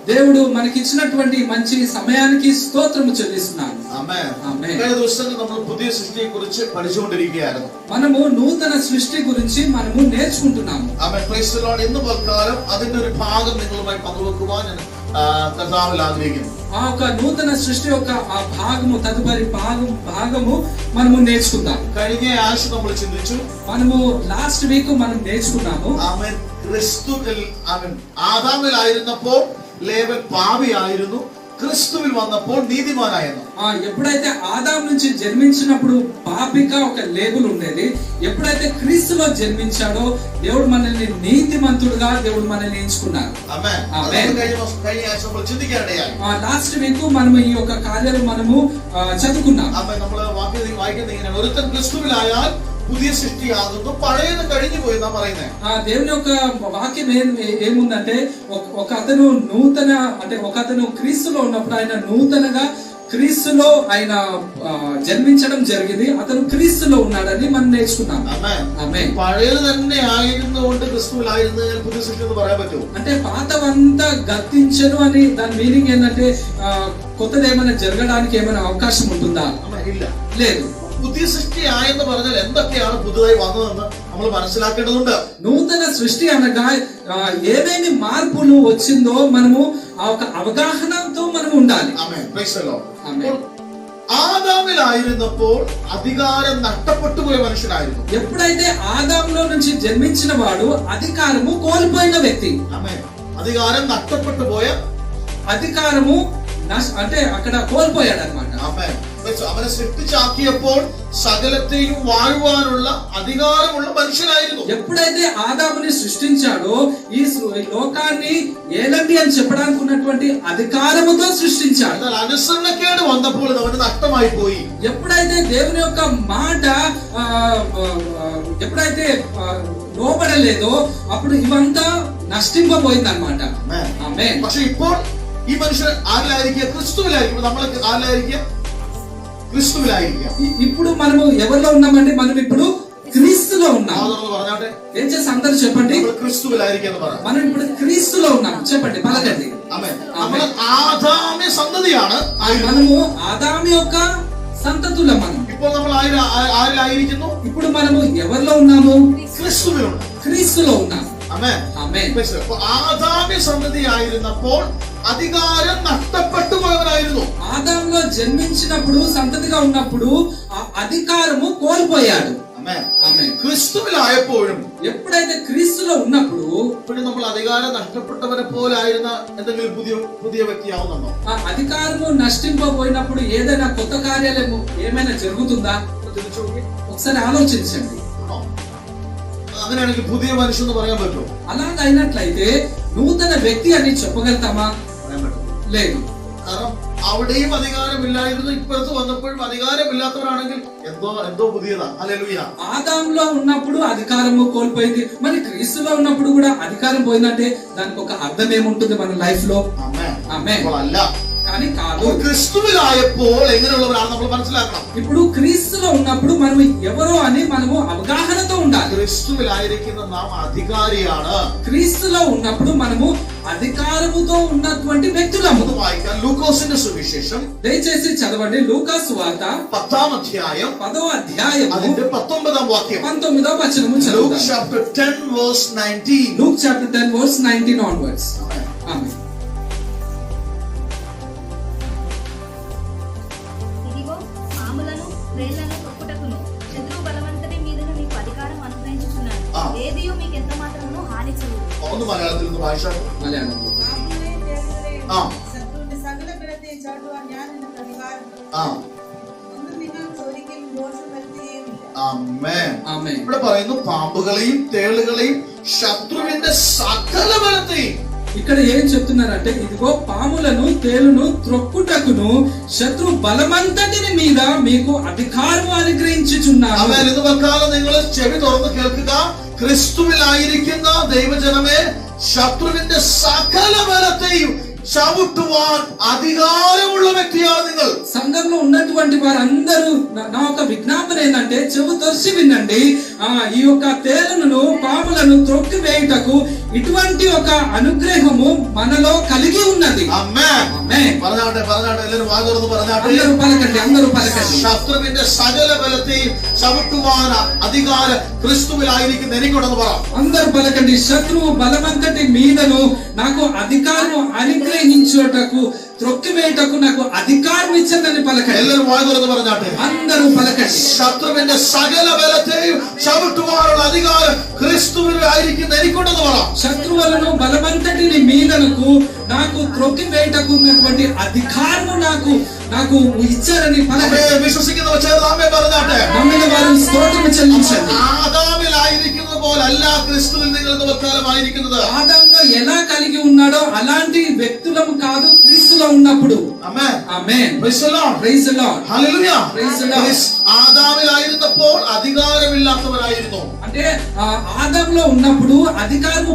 దేవుడు మనకి ఇచ్చినటువంటి మంచి సమయానికి స్తోత్రము చెల్లిస్తున్నాను. ആമേൻ. ആമേൻ. കഴിഞ്ഞ ദിവസങ്ങളിൽ നമ്മൾ പുതിയ സൃഷ്ടിയെ കുറിച്ച് പഠിച്ചുകൊണ്ടിരിക്കുകയായിരുന്നു. మనము నూతన సృష్టి గురించి మనము నేర్చుకుంటున్నాము. ആമേൻ. Praise the Lord. ഇന്ന് പൽക്കാലം അതിന്റെ ഒരു ഭാഗം നിങ്ങളുമായി പങ്കുവെക്കുവാൻ ഞാൻ കർത്താവിൽ ആഗ്രഹിക്കുന്നു. ఆ ఒక నూతన సృష్టి యొక్క ఆ భాగము తదుపరి భాగము మనము నేర్చుకుందాం. കഴിഞ്ഞ ആഴ്ച നമ്മൾ ചിന്തിച്ചു. మనము లాస్ట్ వీక్ మనం నేర్చుకున్నాము. ആമേൻ. ക്രിസ്തുവിൽ ആമേൻ ആദാമിലായിരുന്നപ്പോൾ ലേവൻ പാപിയായിരുന്നു, క్రీస్తువిൽ వన్నప్పుడు నీతిమానాయను. ఎప్పుడైతే ఆదాం నుంచి జన్మించినప్పుడు పాపిగా ఒక లేబుల్ ఉండేది. ఎప్పుడైతే క్రీస్తులో జన్మించాడో దేవుడు మనల్ని నీతిమంతుడుగా దేవుడు మనల్ని ఎంచుకున్నారు. ఆమేన్. ఆమేన్. లాస్ట్ వీక్ మనము ఈ యొక్క కార్యాలు మనము చదువుకున్నాం. ఆమేన్. നമ്മൾ വാക്യം ഇങ്ങനെ ഒരുത്തൻ ക്രിസ്തുവിലായാൽ പുതിയ സൃഷ്ടിയാകുന്നു, പഴയത് കഴിഞ്ഞു പോയി എന്നാ പറയുന്നത്. దేవుని యొక్క వాక్యం ఏముందంటే ఒక అతను నూతన అంటే ఒక అతను క్రీస్తులో ఉన్నప్పుడు ఆయన నూతనగా క్రీస్తులో ఆయన జన్మించడం జరిగింది. అతను క్రీస్తులో ఉన్నాడని మనం నేర్చుకున్నాం. ఆమేన్. పഴയത് തന്നെ ആയിരുന്നുകൊണ്ട് ക്രിസ്തുവിലായിരുന്നതിനാൽ പുതിയ സൃഷ്ടി എന്ന് പറയാൻ പറ്റുമോ? అంటే పాతవంతా గతించను అని దాని మీనింగ్ ఏంటంటే కొత్తది ఏమైనా జరగడానికి ఏమైనా అవకాశం ఉంటుందా? ഇല്ല, లేదు. പുതിയ സൃഷ്ടി ആയെന്ന് പറഞ്ഞാൽ എന്തൊക്കെയാണ് പുതുതായി വന്നതെന്ന് നമ്മൾ മനസ്സിലാക്കേണ്ടതുണ്ട്. నూతన సృష్టి అనగా ఏమేమి మార్పులు వచ్చిందో మనము ఆ ఒక అవగాహనతో మనం ఉండాలి. Amen. Praise the Lord. Amen. ఆదామిలాയിരുന്നപ്പോൾ అధికారం నష్టപ്പെട്ടു పోయే మనుషుడాയിരുന്നു. ఎప్పుడైతే ఆదాంలో నుంచి జన్మించిన వాడు అధికారము కోల్పోయిన వ్యక్తి. ఆమేన్. అధికారం నష్టപ്പെട്ടു పోയ అధికారము అంటే అక్కడ కోల్పోయాడు అన్నమాట. ఆమేన్. അവനെ സൃഷ്ടിച്ചാക്കിയപ്പോൾ സകലത്തെയും വാഴുവാനുള്ള അധികാരമുള്ള മനുഷ്യനായിരുന്നു. ఎప్పుడైతే ఆదాముని సృష్టించాడో ఈ లోకాన్ని ఏలండి అని చెప్పడానికి ఉన్నటువంటి అధికారముతో సృష్టించాడు. എന്നാൽ അനുസരണക്കേട് വന്നപ്പോൾ അവന് നഷ്ടമായി പോയി. ఎప్పుడైతే దేవుని యొక్క మాట ఎప్పుడైతే లోబడలేదో అప్పుడు ఇవంతా నష్టింపబోయింది అన్నమాట. ఆమేన్. പക്ഷെ ഇപ്പോൾ ഈ മനുഷ്യൻ ആരിലായിരിക്കുക? ക്രിസ്തുവിലായിരിക്കും. നമ്മൾ ആരിലായിരിക്കുക? ക്രിസ്തുവിലായിരിക്കുക. ఇప్పుడు మనము ఎవరిలో ఉన్నామండి? మనం ఇప్పుడు క్రీస్తులో ఉన్నాం. പറഞ്ഞാട്ടെ. ఏం చేసి అందరూ చెప్పండి. క్రిస్తువిലായിരിക്കുക. మనం ఇప్పుడు క్రీస్తులో ఉన్నాం. చెప్పండి, పలకండి. ఆమేన్. നമ്മൾ ആദാമ്യ സന്തതിയാണ്. మనము ఆదాము యొక్క సంతతులం. మనం ഇപ്പോൾ നമ്മൾ ആരിലായിരിക്കുന്നു? ఇప్పుడు మనము ఎవరిలో ఉన్నాము? ക്രിസ്തുവിലുണ്ട്. క్రీస్తులో ఉన్నాం. ആമേൻ. ఆమేన్. ആദാമ്യ സന്തതിയായിരുന്നപ്പോൾ అధికారం నష్టപ്പെട്ടു పోయవനായിരുന്നു. ఆదాంలో జన్మించినప్పుడు సంతతిగా ఉన్నప్పుడు ఆ అధికారము కోల్పోయాడు. ఆమేన్. ఆమేన్. ക്രിസ്തുവിലായപ്പോഴും ఎప్పుడైతే క్రీస్తులో ఉన్నప్పుడు ఇప్పుడు നമ്മൾ അധികാരം നഷ്ടപ്പെട്ടവരെ പോലെ ആയിരുന്ന എന്തെങ്കിലും പുതിയ വ്യക്തിയാവുന്നുണ്ടോ? ఆ అధికారము నష్టింపబోయినప్పుడు ఏదైనా కొత్త కార్యాలము ఏమైనా జరుగుతుందా? ఒకసారి ఆలోచించండి. അങ്ങനെയാണെങ്കിൽ പുതിയ മനുഷ്യൻ എന്ന് പറയാൻ പറ്റുമോ? అలాగైనట్లయితే నూతన వ్యక్తి అని చెప్పగలుగుతామా? లేదు. കാരണം അവിടെയും അധികാരമില്ലായിരുന്നു, ഇപ്പോഴത്തെ വന്നപ്പോഴും അധികാരമില്ലാത്തവരാണെങ്കിൽ എന്തോ పుതിయదా. హల్లెలూయా. ఆదాంలో ఉన్నప్పుడు అధికారము కోల్పోయింది, మరి క్రీస్తులో ఉన్నప్పుడు కూడా అధికారం పోయిందంటే దానికి ఒక అర్థం ఏముంటుంది మన లైఫ్ లో? ఆమేన్. అല്ല, కానీ కాదు. క్రిస్తువిలాయപ്പോൾ എങ്ങനെയുള്ളവരാണ് നമ്മൾ മനസ്സിലാക്കണം. ఇప్పుడు క్రీస్తులో ఉన్నప్పుడు మనం ఎవరో అని మనము అవగాహనతో ఉండాలి. క్రిస్తువిలాയിരിക്കുന്ന നാം അധികാരിയാണ്. క్రీస్తులో ఉన్నప్పుడు మనము అధికారముతో ఉన్నటువంటి వ్యక్తులము. വായിക്കാം ലൂക്കോസിന്റെ സുവിശേഷം. దయచేసి చదవండి లూకా సువార్త 10వ అధ్యాయం 10వ అధ్యాయం അതിന്റെ 19వ వాక్యం. 19వ వచనము చదువుదాం. Luke chapter 10 verse 19. Luke chapter 10 verse 19 onwards. ఆమేన్. వేళ్ళను తొక్కుటకును శత్రు బలవంతుడి మీదను మీకు అధికారం అనుగ్రహించుచున్నాను. ఏదియో మీకు ఎంత మాత్రమును హాని చేయదు. ഒന്ന് മലയാളത്തിൽ നിന്ന് വായിച്ചാൽ. മലയാളം. ശത്രുവിന്റെ സകല ബലത്തെയും ചവിട്ടുവാൻ ഞാൻ നിനക്ക് അധികാരം ഒന്നും നിങ്ങൾ ചോദിക്കുകയും ദോഷം വരുത്തുകയുമില്ല. ആമേൻ. ആമേൻ. ഇവിടെ പറയുന്നു പാമ്പുകളെയും തേളുകളെയും ശത്രുവിന്റെ സകല ബലത്തെയും. ఇక్కడ ఏం చెప్తున్నారంటే ఇదిగో పాములను తేలును త్రొక్కుటకును శత్రు బలమంతటిని మీద మీకు అధికారం అనుగ్రహించుచున్నాను. ആമേൻ. ഇന്ന് പൽക്കാലം നിങ്ങൾ ചെവി തുറന്ന് കേൾക്കുക. ക്രിസ്തുവിലായിരിക്കുന്ന ദൈവജനമേ, ശത്രുവിന്റെ സകല ബലത്തെയും ചവിട്ടുവാൻ അധികാരമുള്ള വ്യക്തിയാണ് നിങ്ങൾ. సంఘంలో ఉన్నటువంటి వారందరూ నా యొక్క విజ్ఞాపన ఏంటంటే చెవు తెరిచి వినండి. ఈ యొక్క తేలును పాములను త్రొక్కి వేయుటకు ఇటువంటి ఒక అనుగ్రహము మనలో కలిగి ఉన్నది. ആമേൻ. ఆమేన్. പറഞ്ഞാട്ടെ എല്ലാവരും വാ തുറന്ന് പറഞ്ഞാട്ടെ. అందరూ పలకండి. ശത്രുവിന്റെ സകല ബലത്തെയും ചവിട്ടുവാൻ അധികാരം ക്രിസ്തുവിലായിരിക്കുന്ന എനിക്കുണ്ടെന്ന് പറ. అందరూ పలకండి. శత్రువు బలమంతటి మీదను నాకు అధికారం అనుగ్రహించుటకు త్రొక్కివేయటకు నాకు అధికారం ఇచ్చిందని పలకండి. എല്ലാവരും വാ തുറന്ന് പറഞ്ഞാട്ടെ. అందరూ పలకండి. ശത്രുവിന്റെ സകല ബലത്തെയും ചവിട്ടുവാനുള്ള അധികാരം ക്രിസ്തുവിലായിരിക്കുന്ന എനിക്കുണ്ടെന്ന് പറ. శత్రువులను బలమంతటిని మీదనకు నాకు త్రొక్కివేయటకు ఉన్నటువంటి అధికారము నాకు ఇచ్చారని పలకండి. വിശ്വസിക്കുന്നവർ ചേർന്ന് ആമേൻ പറഞ്ഞാട്ടെ. నమ్మిన వారు స్తోత్రం చెల్లించండి. ആദാമിലായിരിക്കുന്നത് പോലല്ല ക്രിസ്തുവിൽ നിങ്ങൾ തൽക്കാലമായിരിക്കുന്നത്. ఆదాంగా ఎలా కలిగి ఉన్నాడో అలాంటి వ్యక్తులం కాదు క్రీస్తులో ఉన్నప్పుడు. ആമേൻ. ఆమేన్. Praise the Lord. Praise the Lord. Hallelujah. Praise the Lord. ആദാമിലായിരുന്നപ്പോൾ അധികാരമില്ലാത്തവരായിരുന്നു. అంటే ఆదాంలో ఉన్నప్పుడు అధికారము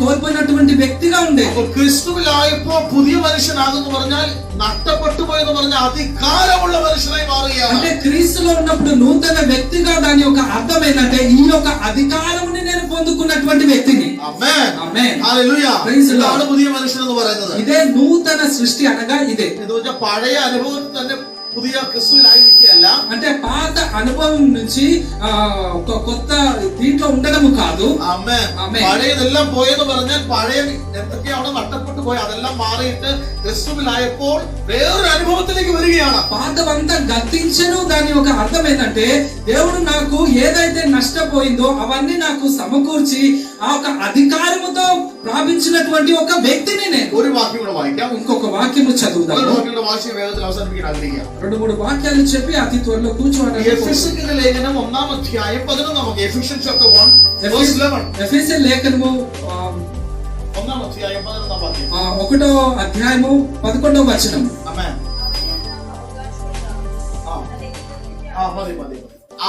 కోల్పోయినటువంటి వ్యక్తిగా ఉండే. അപ്പോൾ ക്രിസ്തുവിലായപ്പോ പുതിയ മനുഷ്യനാകുന്നു പറഞ്ഞാൽ നഷ്ടപ്പെട്ടു പോയെന്ന് പറഞ്ഞാൽ അധികാരമുള്ള മനുഷ്യനായി മാറുകയാണ്. అంటే క్రీస్తులో ఉన్నప్పుడు నూతన వ్యక్తిగా దాని యొక్క అర్థం ఏంటంటే ఈ యొక్క అధికారముని నేను పొందుకున్నటువంటి వ్యక్తిని. ആമേൻ. ఆమేన్. ഹല്ലേലൂയ. Praise the Lord. ഇതാണ് പുതിയ മനുഷ്യൻ എന്ന് പറയുന്നത്. ఇదే నూతన సృష్టి అనగా ఇదే. എന്ന് വെച്ചാൽ പഴയ അനുഭവത്തിൽ തന്നെ പുതിയ ക്രിസ്തുവിലായിരിക്കുകയല്ല. అంటే పాత అనుభవం నుంచి కొత్త దీంట్లో ఉండడము కాదు. ആമേൻ. ആമേൻ. പഴയതെല്ലാം പോയെന്ന് പറഞ്ഞാൽ പഴയ എന്തൊക്കെയാണ് നഷ്ടപ്പെട്ടു പോയി അതെല്ലാം മാറിയിട്ട് ക്രിസ്തുവിലായപ്പോൾ വേറൊരു അനുഭവത്തിലേക്ക് വരികയാണ്. పాతవంతా గతించను. దాని యొక్క అర్థం ఏంటంటే దేవుడు నాకు ఏదైతే నష్టపోయిందో అవన్నీ నాకు సమకూర్చి ఆ ఒక అధికారముతో ప్రాపించినటువంటి ఒక వ్యక్తిని నేను. ഒരു വാക്യം കൂടെ വായിക്കാം. ఇంకొక వాక్యము ഒരു చదువుదాము. വാക്യം കൂടെ വായിച്ച് വേഗത്തിൽ അവസാനിപ്പിക്കാൻ ആഗ്രഹിക്കാം. 2-3 వాక్యాలు చెప్పి అతి త్వరలో కూర్చోవాలి. എഫെസ്യരുടെ ലേഖനം 1-ാം അധ്യായം 11 Ephesians chapter 1 verse 11. ఎఫెసీయుల లేఖనము 1-ാം അധ്യായം 11-ാം വാക്യം. 1వ అధ్యాయము 11వ వచనం. ആമേൻ. മതി.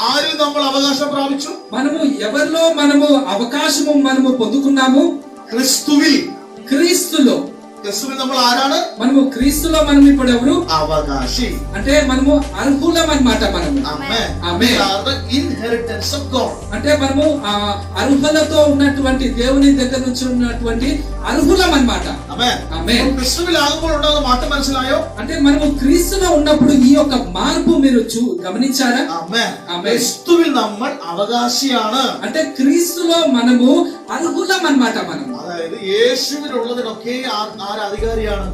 ആരിൽ നമ്മൾ അവകാശം പ്രാപിച്ചു? మనము ఎవరిలో మనము పొందుకున్నాము? ക്രിസ്തുവിൽ നമ്മൾ ആരാണ്? మనము క్రీస్తులో మనం ఇప్పుడు ఎవరు? അവകാശി. అంటే మనము అర్హులం అన్నమాట. మనము amen. Amen. Inheritance of God. అంటే మనము అర్హులతో ఉన్నటువంటి దేవుని దగ్గర నుంచి ఉన్నటువంటి అర్హులం అన్నమాట. ఆమేన్. ఆమేన్. క్రిస్తువిలాగుമ്പോൾ ഉണ്ടാകുന്ന മാറ്റം മനസ്സിലായോ? అంటే మనము క్రీస్తులో ఉన్నప్పుడు ఈ యొక్క మార్పు మీరు గమనించారా? ആമേൻ. ఆమేన్. ക്രിസ്തുവിൽ നമ്മൾ അവകാശിയാണ്. అంటే క్రీస్తులో మనము అర్హులం అన్నమాట. మనం അതായത് യേശുവിനുള്ളതിനൊക്കെ ആരധികാരിയാണ്?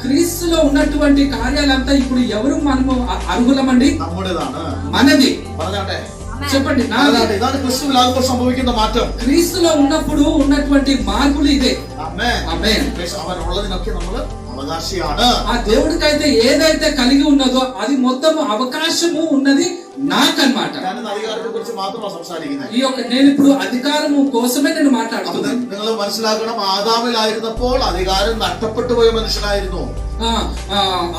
క్రీస్తులో ఉన్నటువంటి కార్యాలంతా ఇప్పుడు ఎవరు మనము అర్హులమండి? നമ്മുടേതാണ്. మనది. പറഞ്ഞാട്ടെ. చెప్పండి. ഇതാണ് ക്രിസ്തുവിലാകുമ്പോൾ സംഭവിക്കുന്ന മാറ്റം. క్రీస్తులో ఉన్నప్పుడు ఉన్నటువంటి మార్పులు ఇదే. ആമേൻ. ఆమేన్. അവനുള്ളതിനൊക്കെ നമ്മൾ അവകാശിയാണ്. ఆ దేవుడికైతే ఏదైతే కలిగి ఉన్నదో అది మొత్తం అవకాశము ఉన్నది నాకన్నమాట. ഞാൻ അധികാരത്തെ കുറിച്ച് മാത്രമാണ് സംസാരിക്കുന്നത്. ఈ యొక్క నేను ఇప్పుడు అధికారము కోసమే నేను మాట్లాడుతున్నాను. നിങ്ങൾ മനസ്സിലാക്കണം, ആദാമിലായിരുന്നപ്പോൾ അധികാരം നഷ്ടപ്പെട്ടു പോയ മനുഷ്യനായിരുന്നു.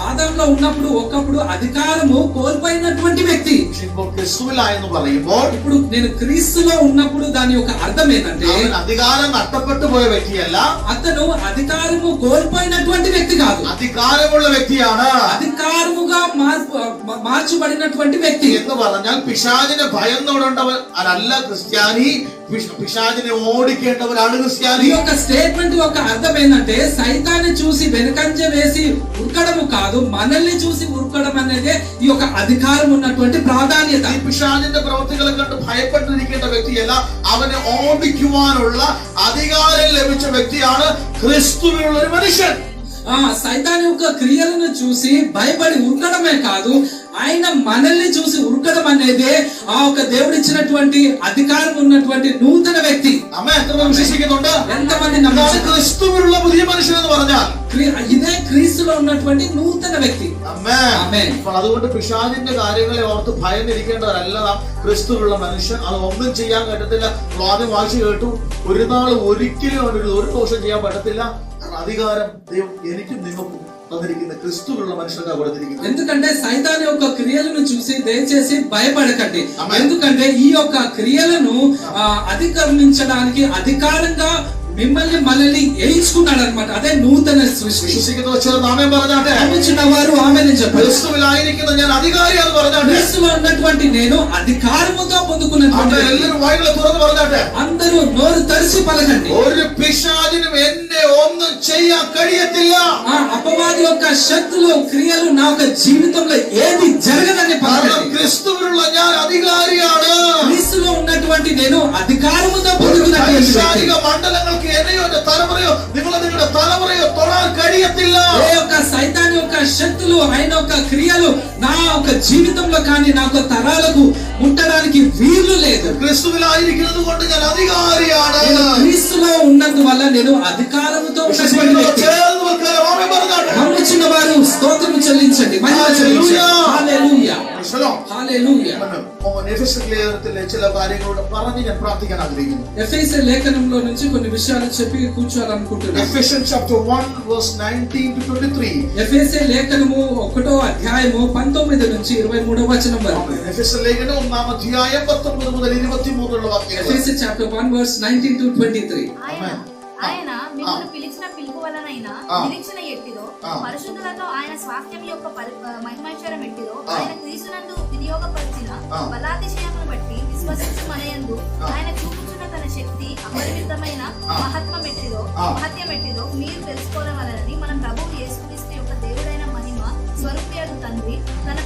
ఆదాంలో ఉన్నప్పుడు ఒకప్పుడు అధికారము కోల్పోయినటువంటి వ్యక్తి. ഇപ്പോൾ ക്രിസ്തുവിലായെന്ന് പറയുമ്പോൾ ఇప్పుడు నేను క్రీస్తులో ఉన్నప్పుడు దాని యొక్క అర్థం ఏంటంటే അവൻ അധികാരം നഷ്ടപ്പെട്ടു പോയ വ്യക്തിയല്ല, అతను అధికారము కోల్పోయినటువంటి వ్యక్తి కాదు, അധികാരമുള്ള വ്യക്തിയാണ്. అధికారముగా మార్చబడినటువంటి వ్యక్తి. എന്ന് പറഞ്ഞാൽ പിശാചിനെ ഭയന്നോടേണ്ടവൻ അല്ല ക്രിസ്ത്യാനി, పిశాచిని ఓడికేటవరాడు క్రిస్టియాని. ఈ యొక్క స్టేట్మెంట్ యొక్క అర్థం ఏంటంటే సైతాన్ని చూసి వెనకంజ వేసి ఉరకడము కాదు, మనల్ని చూసి ఉరకడం అనేది ఈ యొక్క అధికారం ఉన్నటువంటి ప్రాధాన్యత. ഈ പിശാചിന്റെ പ്രവൃത്തികളെ കണ്ട് ഭയപ്പെട്ടിരിക്കേണ്ട വ്യക്തിയല്ല, അവനെ ഓടിക്കുവാനുള്ള അധികാരം ലഭിച്ച വ്യക്തിയാണ് ക്രിസ്തുവിലുള്ള ഒരു മനുഷ്യൻ. సైతాన్ యొక్క క్రియలను చూసి భయపడి ఉరకడమే కాదు, ఆయన మనల్ని చూసి ఉరకడం అనేది ఆ ఒక దేవుడిచ్చినటువంటి అధికారం ఉన్నటువంటి నూతన వ్యక్తి. విశ్వసిക്കുന്നുണ്ട്? ఎంతమంది క్రిస్తువిലുള്ള പുതിയ മനുഷ്യൻ എന്ന് പറഞ്ഞാൽ ఇదే క్రీస్తులో ఉన్నటువంటి నూతన వ్యక్తి. ആമേൻ. അപ്പോൾ അതുകൊണ്ട് പിശാചിന്റെ കാര്യങ്ങളെ ഓർത്ത് ഭയന്നിരിക്കേണ്ടവരല്ല നാം ക്രിസ്തുവിലുള്ള മനുഷ്യൻ. അത് ഒന്നും ചെയ്യാൻ പറ്റത്തില്ല. ആദ്യം വായിച്ചു കേട്ടു, ഒരു നാൾ ഒരിക്കലും ഒരു ദോഷം ചെയ്യാൻ പറ്റത്തില്ല. అధికారం దేవుడు എനിക്ക് నిన్నకు తదిరికిన క్రిస్తువుల మనుషులుగా కొడుతిరికింది. ఎందుకంటే సైతాన్ యొక్క క్రియలను చూసి దయచేసి భయపడకండి. ఎందుకంటే ఈ యొక్క క్రియలను అధిగమించడానికి అధికారంగా మనల్ని ఏయించుకున్నాడు అనమాట. అదే నూతన సృష్టి. വിശ്വസിക്കുന്നവർ ചേർന്ന് ആമേൻ പറഞ്ഞാട്ടെ. నమ్ముచున్న వారు ఆమేన్ చెప్పారు. ക്രിസ്തുവിലായിരിക്കുന്ന ഞാൻ അധികാരിയാണെന്ന് പറഞ്ഞാട്ടെ. క్రీస్తులో ఉన్నటువంటి నేను అధికారముతో పొందుకున్నటువంటి എല്ലാവരും വായികളെ തുറന്ന് പറഞ്ഞാട്ടെ. అందరూ నోరు తెరిచి పలకండి. ഒരു പിശാചിനും എന്നെ ഒന്നും ചെയ്യാൻ കഴിയത്തില്ല. ఆ అపవాది యొక్క శక్తులు క్రియలు నా యొక్క జీవితంలో ఏది జరగదని పలకండి. ക്രിസ്തുവിലുള്ള ഞാൻ അധികാരിയാണ്. క్రీస్తులో ఉన్నటువంటి నేను అధికారముతో పొందుకున్నటువంటి പൈശാചിക മണ്ഡലങ്ങൾക്ക് എന്നെയോ എന്റെ തലമുറയോ നിങ്ങളുടെ തലമുറയോ തൊടാൻ കഴിയത്തില്ല. ఏ యొక్క సైతాన్ యొక్క శక్తులు ఆయన యొక్క క్రియలు నా యొక్క జీవితంలో కానీ నా యొక్క తరాలకు ముట్టడానికి వీలు లేదు. ക്രിസ്തുവിലായിരിക്കുന്നത് കൊണ്ട് ഞാൻ അധികാരിയാണ്. నేను క్రీస్తులో ఉన్నందువల్ల నేను అధికారముతో ఉన్నటువంటి వ్యక్తి. నమ్ముచున్న వారు స్తోత్రము చెల్లించండి, మహిమ చెల్లించండి. హల్లెలూయా, హల్లెలూయా. എഫെസ്യ ലേഖനത്തിലെ ചില കാര്യങ്ങളോട് പറഞ്ഞ് ഞാൻ പ്രാർത്ഥിക്കാൻ ആഗ്രഹിക്കുന്നു. ఎఫెసీ లేఖనంలో నుంచి కొన్ని విషయాలు చెప్పి కూర్చోవాలనుకుంటున్నాను. Ephesians chapter 1 verse 19 to 23. ఎఫెసీ లేఖనము 1వ అధ్యాయము 19 నుంచి 23వ వచనం వరకు. എഫെസ്യ ലേഖനം 1-ാം അധ്യായം 19 മുതൽ 23 ഉള്ള വാക്യങ്ങൾ. ఎఫెసీ chapter 1 verse 19 to 23. ఆయన మిమ్మల్ని పిలిచిన పిలుపు వలనైనా నిరీక్షణ ఎట్టిదో, పరిశుద్ధులతో ఆయన స్వాస్థ్యం యొక్క మహిమైశ్వర్యం ఎట్టిదో, ఆయన క్రీస్తునందు వినియోగపరిచిన బలాతిశయమును బట్టి విశ్వసించు మనయందు ఆయన చూపుచున్న తన శక్తి అపరిమితమైన మహత్యమెట్టిదో మీరు తెలుసుకోవాలని మన ప్రభువు యేసుక్రీస్తు యొక్క దేవుడైన మహిమ స్వరూపియగు తండ్రి తను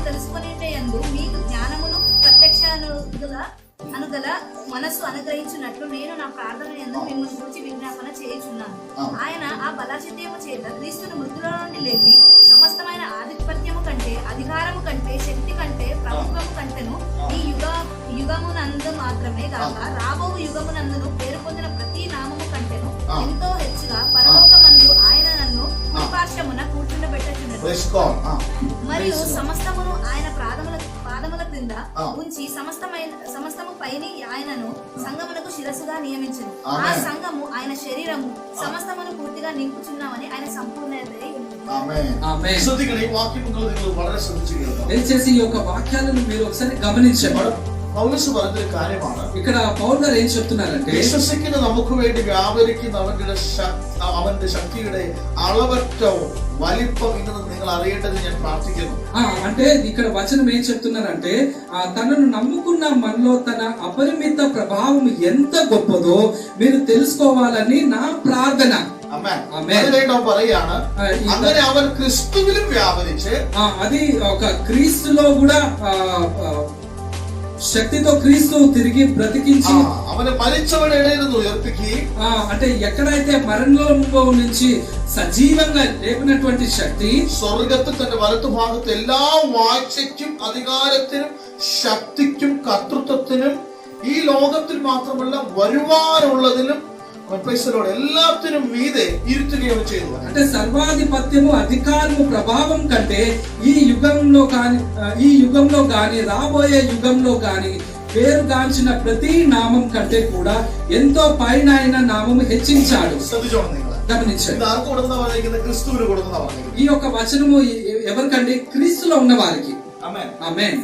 తెలుసుకునే యందు మీకు జ్ఞానమును ప్రత్యక్ష అనుగల మనస్సు అనుగ్రహించినట్లు నేను నా ప్రార్థన యందు మిమ్మల్ని గురించి విజ్ఞాపన చేయుచున్నాను. ఆయన ఆ బలాచిత్యము చేత క్రీస్తును మృతుల నుండి లేపి సమస్తమైన ఆధిపత్యము కంటే, అధికారము కంటే, శక్తి కంటే, ప్రభుత్వము కంటేను ఈ యుగమునందు మాత్రమే కాక రాబో యుగమునందును పేరు పొందిన ప్రతి నామము కంటేను ఎంతో హెచ్చుగా పరలోకమందు ఆయన నన్ను కుడిపార్శ్వమున కూర్చుండబెట్టుచున్నది. మరియు సమస్తమును ఆయన పాదముల క్రింద ఉంచి సమస్తము పైని ఆయనను సంఘమునకు శిరస్సుగా నియమించును. ఆ సంఘము ఆయన శరీరము సమస్తమును పూర్తిగా నింపుచున్నామని ఆయన సంపూర్ణతై ఆమేన్. ശ്രദ്ധിക്കണം, ഈ വാക്യങ്ങൾ നിങ്ങൾ വളരെ ശ്രദ്ധിച്ചു കേൾക്കണം. దయచేసి ఈ యొక్క వాక్యాలను మీరు ఒకసారి గమనించండి. പൗലോസ് പറഞ്ഞൊരു കാര്യമാണ്. ఇక్కడ పౌలు గారు ఏం చెప్తున్నారంటే, വിശ്വസിക്കുന്ന നമുക്ക് വേണ്ടി വ്യാപരിക്കുന്ന അവന്റെ ശക്തിയുടെ അളവറ്റ വലിപ്പം ഇന്ന് നിങ്ങൾ അറിയേണ്ടത് ഞാൻ പ്രാർത്ഥിക്കുന്നു. అంటే ఇక్కడ వచనం ఏం చెప్తున్నారంటే, తనను నమ్ముకున్న మనలో తన అపరిమిత ప్రభావం ఎంత గొప్పదో మీరు తెలుసుకోవాలని నా ప్రార్థన. പറയാണ് അങ്ങനെ അവൻ ക്രിസ്തുവിലും വ്യാപരിച്ച്, అది ఒక క్రీస్తులో కూడా శక్తితో క్రీస్తు తిరిగి బ్రతికించి അവനെ മരിച്ചവരുടെ ഇടയിൽ നിന്ന് ഉയർപ്പിക്കി, అంటే ఎక్కడైతే మరణంలో నుంచి సజీవంగా లేపినటువంటి శక్తి സ്വർഗത്തിൽ തന്റെ വലത്തുഭാഗത്ത് എല്ലാ വാഴ്ചയ്ക്കും അധികാരത്തിനും ശക്തിക്കും കർത്തൃത്വത്തിനും ഈ ലോകത്തിൽ മാത്രമല്ല വരുവാനുള്ളതിനും എല്ലാത്തിനും മീതെ ഇരുത്തുകയാണ് ചെയ്തത്. అంటే సర్వాధిపత్యము, అధికారము, ప్రభావం కంటే ఈ యుగంలో గాని రాబోయే యుగంలో గాని పేరుగాంచిన ప్రతి నామం కంటే కూడా ఎంతో పైన ఆయన నామము హెచ్చించాడు. గమనించండి. ఈ యొక్క వచనము ఎవరికండి? క్రీస్తులో ఉన్న వారికి. ఆమేన్.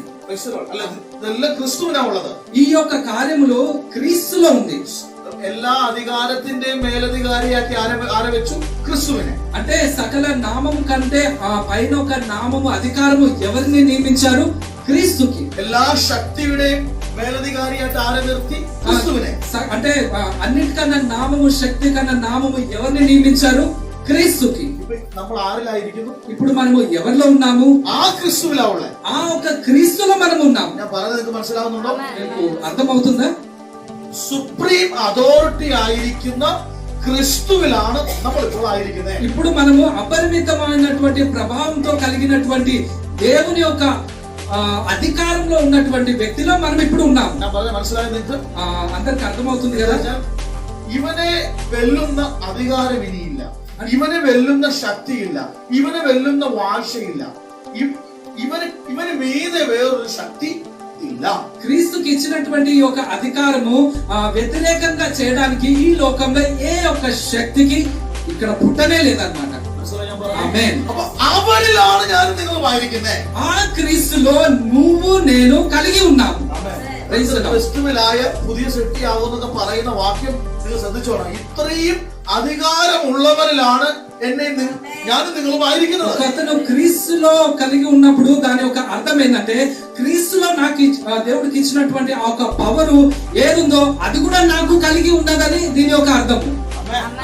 ఈ యొక్క కార్యములో క్రీస్తులో ఉంది. എല്ലാ അധികാരത്തിന്റെയും മേലധികാരിയാക്കി ആരെ വെച്ചു? ക്രിസ്തുവിനെ. అంటే సకల నామము కంటే పైన ఒక నామము, అధికారము ఎవరిని నియమించారు? క్రీస్తుకి. എല്ലാ ശക്തിയുടെയും മേലധികാരിയായിട്ട് ആരെ നിർത്തി? ക്രിസ്തുവിനെ. అంటే అన్నిటికన్నా నామము, శక్తి కన్నా నామము ఎవరిని నియమించారు? క్రీస్తుకి. നമ്മൾ ആരിലായിരിക്കുന്നു? ఇప్పుడు మనము ఎవరిలో ఉన్నాము? ആ ക്രിസ്തുവിലാ ഉള്ളേ. ఆ ఒక క్రీస్తులో మనము ఉన్నాము. ഞാൻ പറഞ്ഞത് നിങ്ങൾക്ക് മനസ്സിലാവുന്നുണ്ടോ? మీకు అర్థమవుతుందా? സുപ്രീം അതോറിറ്റി ആയിരിക്കുന്ന ക്രിസ്തുവിലാണ് നമ്മൾ ഇപ്പോൾ ആയിരിക്കുന്നത്. ఇప్పుడు మనము అపరిమితమైనటువంటి ప్రభావంతో కలిగినటువంటి దేవుని యొక్క అధికారంలో ఉన్నటువంటి వ్యక్తిలో మనం ఇప్పుడు ఉన్నాం. ഞാൻ പറഞ്ഞത് മനസ്സിലായത് നിങ്ങൾക്ക്? అందరికి అర్థమవుతుంది కదా? ഇവനെ വെല്ലുന്ന അധികാരം ഇനിയില്ല, ഇവനെ വെല്ലുന്ന ശക്തിയില്ല, ഇവനെ വെല്ലുന്ന വാഴ്ചയില്ല, ഇവന് മീതെ വേറൊരു ശക്തി ഇല്ല. క్రీస్తుకి ఇచ్చినటువంటి ఈ యొక్క అధికారము వ్యతిరేకంగా చేయడానికి ఈ లోకంలో ఏ ఒక్క శక్తికి ఇక్కడ పుట్టనే లేదన్నమాట. അപ്പൊ അവരിലാണ് ഞാൻ നിങ്ങളുമായിരിക്കുന്നത്. ఆ క్రీస్తులో నువ్వు నేను కలిగి ఉన్నాము. ക്രിസ്തുവിലായ പുതിയ സൃഷ്ടിയാകുന്നൊക്കെ പറയുന്ന വാക്യം നിങ്ങൾ ശ്രദ്ധിച്ചോണം, ഇത്രയും അധികാരമുള്ളവരിലാണ് എന്നെ ഞാനും നിങ്ങളും ആയിരിക്കുന്നത്. ఒక అతను క్రీస్తులో కలిగి ఉన్నప్పుడు దాని యొక్క అర్థం ఏంటంటే క్రీస్తులో నాకు దేవుడికి ఇచ్చినటువంటి ఆ ఒక పవరు ఏదుందో అది కూడా నాకు కలిగి ఉన్నదని దీని యొక్క అర్థం.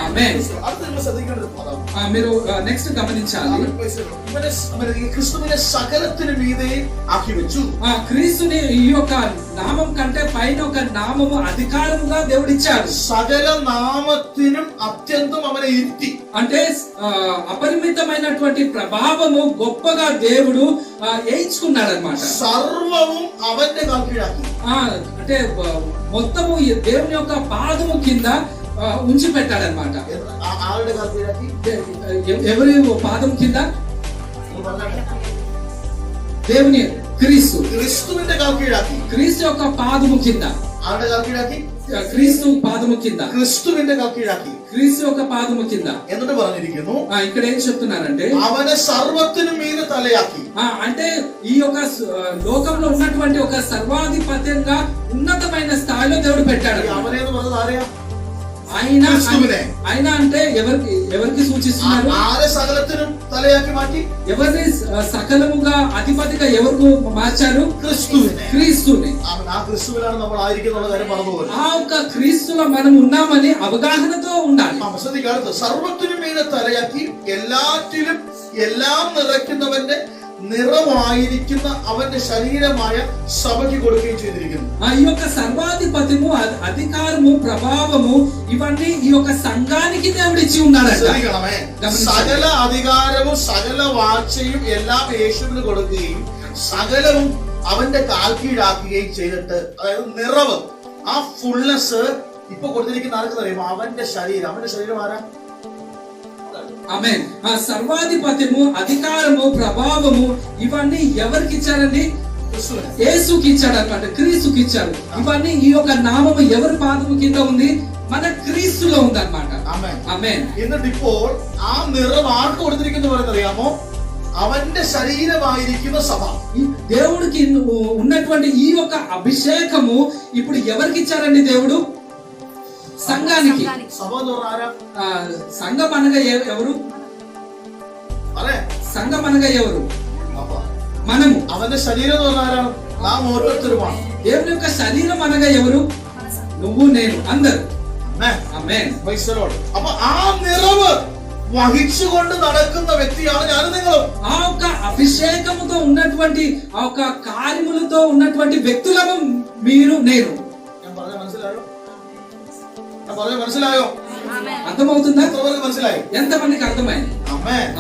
ఆమేన్. അടുത്ത നിങ്ങൾ ശ്രദ്ധിക്കേണ്ട ഒരു പദം, మీరు నెక్స్ట్ గమనించాలి. ക്രിസ്തുവിനെ സകലത്തിന് മീതെ ആക്കി വെച്ചു. క్రీస్తుని ఈ యొక్క నామం కంటే పైన ఒక నామము అధికారముగా దేవుడిచ్చాడు. സകല നാമത്തിനും അത്യന്തം അവനെ ഇരുത്തി. అంటే అపరిమితమైనటువంటి ప్రభావము గొప్పగా దేవుడు వేయించుకున్నాడు అన్నమాట. സർവവും അവന്റെ കാൽ കീഴാക്കി. అంటే మొత్తము దేవుని యొక్క పాదము కింద ఉంచి పెట్టాడనమాట. ആരുടെ കാൽ കീഴാക്കി? ఎవరి పాదం కింద? దేవుని ക്രിസ്തുവിന്റെ കാൽ കീഴാക്കി. క్రీస్తు యొక్క పాదము కింద. ആരുടെ കാൽ കീഴാക്കി? క్రీస్తు పాదము కింద. ക്രിസ്തുവിന്റെ കാൽ കീഴാക്കി. క్రీస్తు యొక్క పాదము కింద. എന്നിട്ട് പറഞ്ഞിരിക്കുന്നു, ఇక్కడ ఏం చెప్తున్నారంటే അവനെ സർവത്തിനും മീതെ തലയാക്കി. అంటే ఈ యొక్క లోకంలో ఉన్నటువంటి ఒక సర్వాధిపత్యంగా ఉన్నతమైన స్థాయిలో దేవుడు పెట్టాడు. അവനെ എന്ന് പറഞ്ഞത് ആരെയാ? ఆయన అంటే ఎవరికి సూచిస్తున్నారు? ആരെ സകലത്തിനും തലയാക്കി മാറ്റി? ఎవరిని సకలముగా అధిపతిగా ఎవరు మార్చారు? క్రీస్తుని. ആ ക്രിസ്തുവിലാണ് നമ്മൾ ആയിരിക്കുന്ന കാര്യം മറന്നുപോകും. ఆ ఒక్క క్రీస్తులో మనం ఉన్నామని అవగాహనతో ఉండాలి. ശ്രദ്ധിക്കാത്ത സർവത്തിനും മീതെ തലയാക്കി, എല്ലാറ്റിലും എല്ലാം നിറയ്ക്കുന്നവന്റെ നിറമായിരിക്കുന്ന അവന്റെ ശരീരമായ സഭയ്ക്ക് കൊടുക്കുകയും ചെയ്തിരിക്കുന്നു. ఈ యొక్క సర్వాధిపత్యము అధికారము ప్రభావము ఇవన్నీ ఈ యొక్క సంఘానికి దేవుడిచ్చి ఉన్నాడు. ശ്രദ്ധിക്കണമേ, സകല അധികാരവും സകല വാഴ്ചയും എല്ലാം യേശുവിന് കൊടുക്കുകയും സകലവും അവന്റെ കാൽ കീഴാക്കുകയും ചെയ്തിട്ട്, അതായത് നിറവ്, ആ ഫുൾനെസ് ഇപ്പൊ കൊടുത്തിരിക്കുന്ന ആർക്ക് അറിയുമോ? അവന്റെ ശരീരം ആരാ? ఆమేన్. ఆ సర్వాధిపత్యము అధికారము ప్రభావము ఇవన్నీ ఎవరికి ఇచ్చారండి? యేసుకి ఇచ్చాడు అన్నమాట. క్రీస్తుకి ఇచ్చాడు. ఇవన్నీ ఈ యొక్క నామము ఎవరి పాదము కింద ఉంది? మన క్రీస్తులో ఉంది అన్నమాట. ఆమేన్. എന്നിട്ട് ഇപ്പോൾ ആ നിറം ആർക്ക് കൊടുത്തിരിക്കുന്നു അറിയാമോ? അവന്റെ ശരീരമായിരിക്കുന്ന സഭ. దేవుడికి ఉన్నటువంటి ఈ యొక్క అభిషేకము ఇప్పుడు ఎవరికి ఇచ్చారండి? దేవుడు సంఘానికి. സഭ എന്ന് പറഞ്ഞാൽ ആരാ? సంఘం అనగా ఎవరు? సంఘం అనగా ఎవరు? మనము. അവന്റെ ശരീരം എന്ന് പറഞ്ഞാൽ ആരാണ്? നാം ഓരോരുത്തരുമാണ്. దేవుని యొక్క శరీరం అనగా ఎవరు? నువ్వు, నేను, అందరు. ఆమేన్. അപ്പൊ ആ നിറവ് വഹിച്ചുകൊണ്ട് നടക്കുന്ന വ്യക്തിയാണ് ഞാനും നിങ്ങളും. ఆ ఒక్క అభిషేకముతో ఉన్నటువంటి ఆ ఒక్క కార్యములతో ఉన్నటువంటి వ్యక్తులము మీరు, నేను. ഞാൻ പറഞ്ഞ മനസ്സിലായോ? മനസ്സിലായോ? అర్థమవుతుందా? മനസ്സിലായി? ఎంతమందికి అర్థమైంది?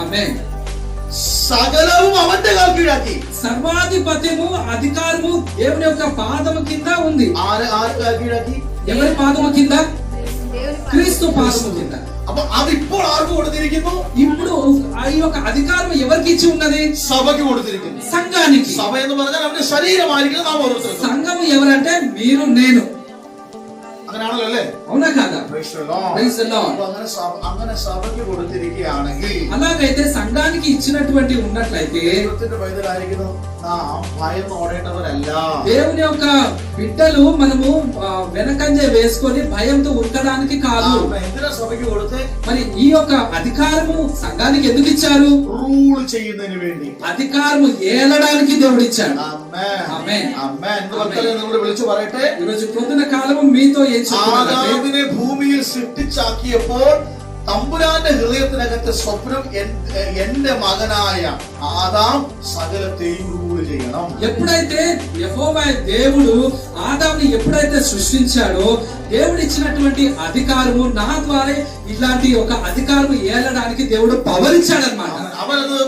ఆమేన్. సకలവും അവന്റെ കാൽ കീഴാക്കി. సర్వాధిపత్యము అధికారము దేవుని యొక్క పాదము కింద ఉంది. ആര് കാൽ കീഴാക്കി? ఎవరి పాదము కింద? క్రీస్తు పాదము కింద. അപ്പൊ അതിപ്പോൾ ആർക്ക് കൊടുത്തിരിക്കുന്നു? ఇప్పుడు ఈ యొక్క అధికారం ఎవరికి ఇచ్చి ఉన్నది? സഭയ്ക്ക് കൊടുത്തിരിക്കുന്നു. సంఘానికి. സഭ എന്ന് പറഞ്ഞാൽ അവന്റെ ശരീരമായിരിക്കും നാം ഓരോരുത്തരും. సంఘము ఎవరంటే మీరు, నేను. അങ്ങനെയാണല്ലോ അല്ലേ? అవునా కాదా? അങ്ങനെ സഭയ്ക്ക് കൊടുത്തിരിക്കുകയാണെങ്കിൽ, అలాగైతే సంఘానికి ఇచ్చినటువంటి ఉన్నట్లయితే ദൈവത്തിന്റെ പൈതലായിരിക്കുന്നു നാം ഭയന്ന് ഓടേണ്ടവരല്ല. దేవుని యొక్క బిడ్డలు మనము వెనకంజ వేసుకొని భయంతో ఉరకడానికి కాదు. എന്തിനാ സഭയ്ക്ക് കൊടുത്തേ? మరి ఈ యొక్క అధికారము సంఘానికి ఎందుకు ఇచ్చారు? റൂൾ ചെയ്യുന്നതിന് വേണ്ടി, అధికారము ఏలడానికి దేవుడు ఇచ్చాడు. ആമേൻ. നിങ്ങളോട് വിളിച്ചു പറയട്ടെ, ఈరోజు పొద్దున కాలము మీతో ఏం చెప్తున్నానంటే, ആദാമിനെ ഭൂമിയിൽ സൃഷ്ടിച്ചാക്കിയപ്പോൾ തമ്പുരാന്റെ ഹൃദയത്തിനകത്തെ സ്വപ്നം എന്റെ മകനായ ആദാം സകലത്തെയും റൂൾ ചെയ്യണം. ఎప్పుడైతే యెహోవా దేవుడు ఆదాముని ఎప్పుడైతే సృష్టించాడో దేవుడు ఇచ్చినటువంటి అధికారము నా ద్వారా ఇలాంటి ఒక అధికారము ఏలడానికి దేవుడు పవర్ ఇచ్చాడన్నమాట. അവനത്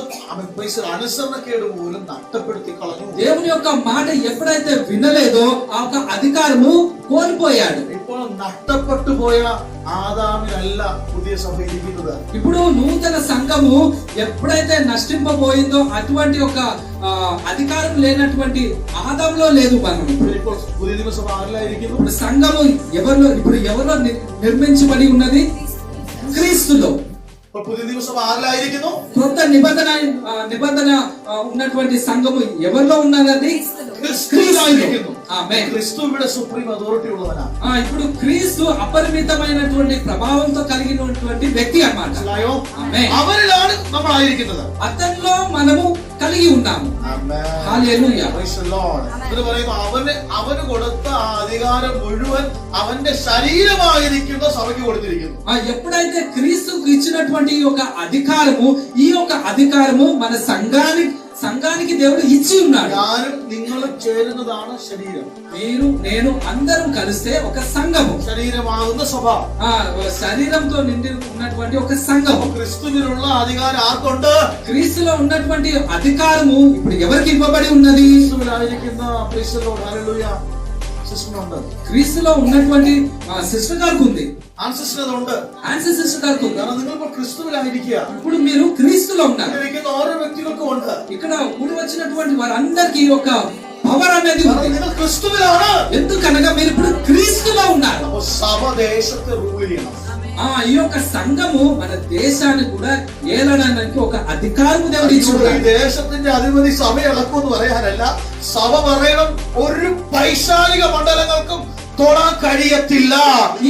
അനുസരണക്കേട് പോലും നഷ്ടപ്പെടുത്തി കളഞ്ഞു. దేవుని యొక్క మాట ఎప్పుడైతే వినలేదో ఆ ఒక అధికారము కోల్పోయాడు. ഇപ്പോൾ നഷ്ടപ്പെട്ടു പോയ ఆదామినല്ല പുതിയ సభ ఇరిగినది. ఇప్పుడు నూతన సంఘము ఎప్పుడైతే నష్టింపబోయిందో అటువంటి ఒక అధికారం లేనటువంటి ఆదాంలో లేదు మనం. ഇപ്പോൾ പുതിയ നിയമസഭ ആരിലായിരിക്കുന്നു? ఇప్పుడు సంఘము ఎవరిలో నిర్మించబడి ఉన్నది? క్రీస్తులో. പുതിയ നിയമസഭ ആരിലായിരിക്കുന്നു? కొత్త నిబంధన ఉన్నటువంటి సంఘము ఎవరిలో ఉన్నదండి? క్రీస్తులో. ఆమేన్. ക്രിസ്തു ഇവിടെ സുപ്രീം അതോറിറ്റി ഉള്ളവനാണ്. ఇప్పుడు క్రీస్తు అపరిమితమైనటువంటి ప్రభావంతో కలిగినటువంటి వ్యక్తి అన్నమాట. മനസ്സിലായോ? ആമേൻ. അവരിലാണ് നമ്മൾ ആയിരിക്കുന്നത്. అతనిలో మనము కలిగి ఉన్నాము. ഹല്ലേലൂയ. Praise the Lord. ഇത് പറയുന്നു അവന് കൊടുത്ത ആ അധികാരം മുഴുവൻ അവന്റെ ശരീരമായിരിക്കുന്ന സഭയ്ക്ക് കൊടുത്തിരിക്കുന്നു. ఎప్పుడైతే క్రీస్తుకు ఇచ్చినటువంటి ఈ యొక్క అధికారము మన సంఘానికి దేవుడు ఇచ్చి ఉన్నాడు. ഞാനും നിങ്ങളും ചേരുന്നതാണ് ശരീരം. మీరు నేను అందరం కలిస్తే ఒక సంఘము, ശരീരമാകുന്ന സഭ. శరీరంతో నిండి ఉన్నటువంటి ఒక సంఘము. ക്രിസ്തുവിനുള്ള അധികാരം ആർക്കുണ്ട്? క్రీస్తులో ఉన్నటువంటి అధికారము ఇప్పుడు ఎవరికి ఇవ్వబడి ఉన్నది? ക്രിസ്തുവിലായിരിക്കുന്ന praise the Lord, hallelujah. സിസ്റ്ററുണ്ട്. క్రీస్తులో ఉన్నటువంటి సిస్టర్ గారికి ఉంది, ആൻസിസ്റ്ററുണ്ട്. ఆన్సర్ సిస్టర్ గారికి ఉంది. കാരണം നിങ്ങൾ ഇപ്പോൾ ക്രിസ്തുവിലായിരിക്കുക. ఇప్పుడు మీరు క్రీస్తులో ఉన్నారు. ഇരിക്കുന്ന ഓരോ വ്യക്തികൾക്കും ഉണ്ട്. ఇక్కడ కూడి వచ్చినటువంటి వారందరికీ ఒక పవర్ అనేది ఉంది. കാരണം നിങ്ങൾ ക്രിസ്തുവിലാണ്. ఎందుకనగా మీరు ఇప్పుడు క్రీస్తులో ఉన్నారు. അപ്പോൾ സഭ ദേശത്തെ റൂൾ ചെയ്യണം. ఈ యొక్క సంఘము మన దేశాన్ని కూడా ఏలడానికి ఒక అధికారం దేవుడు ഈ ఇచ్చాడు. ദേശത്തിന്റെ അധിപതി സഭ ഇളക്കുമെന്ന് പറയാനല്ല, സഭ പറയണം ഒരു പൈശാചിക മണ്ഡലങ്ങൾക്കും തൊടാൻ കഴിയത്തില്ല.